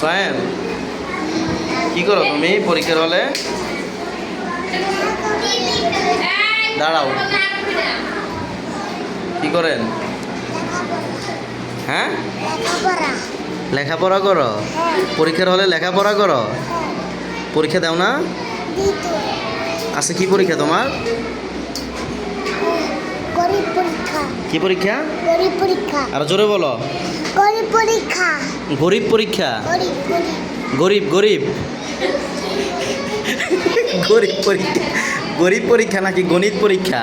সায়েম, কি করো তুমি পরীক্ষার হলে? দাঁড়াও, কি করেন? হ্যাঁ, লেখাপড়া করো? পরীক্ষার হলে লেখাপড়া করো? পরীক্ষা দাও না? আচ্ছা, কি পরীক্ষা তোমার? কি পরীক্ষা? আরো জোরে বলো। গরিব পরীক্ষা। গরিব পরীক্ষা? গরিব গরিব গরিব পরীক্ষা। গরিব পরীক্ষা নাকি গণিত পরীক্ষা?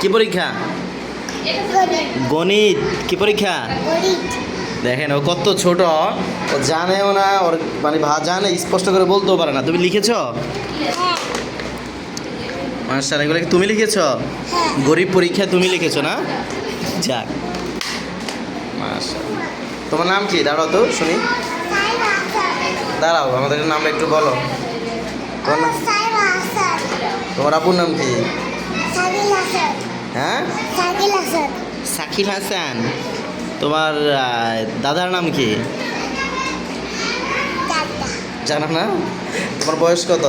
কি পরীক্ষা? গণিত। কি পরীক্ষা? দেখেন ও কত ছোট, ও জানেও না, ওর মানে জানে স্পষ্ট করে বলতেও পারে না। তুমি লিখেছ? মাশাআল্লাহ, এগুলো কি তুমি লিখেছ? গরিব পরীক্ষা তুমি লিখেছো না? যাক, মাশাআল্লাহ। তোমার নাম কি? দাঁড়াও তো শুনি। দাঁড়াও, আমাদের নাম একটু বলো। তোমার আপুর নাম কি? হ্যাঁ, সাকিব হাসান। তোমার দাদার নাম কি? জানো না? তোমার বয়স কত?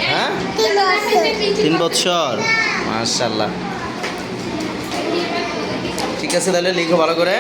হ্যাঁ, 3 বছর। মাশাআল্লাহ। ঠিক আছে, তাহলে লিখো ভালো করে।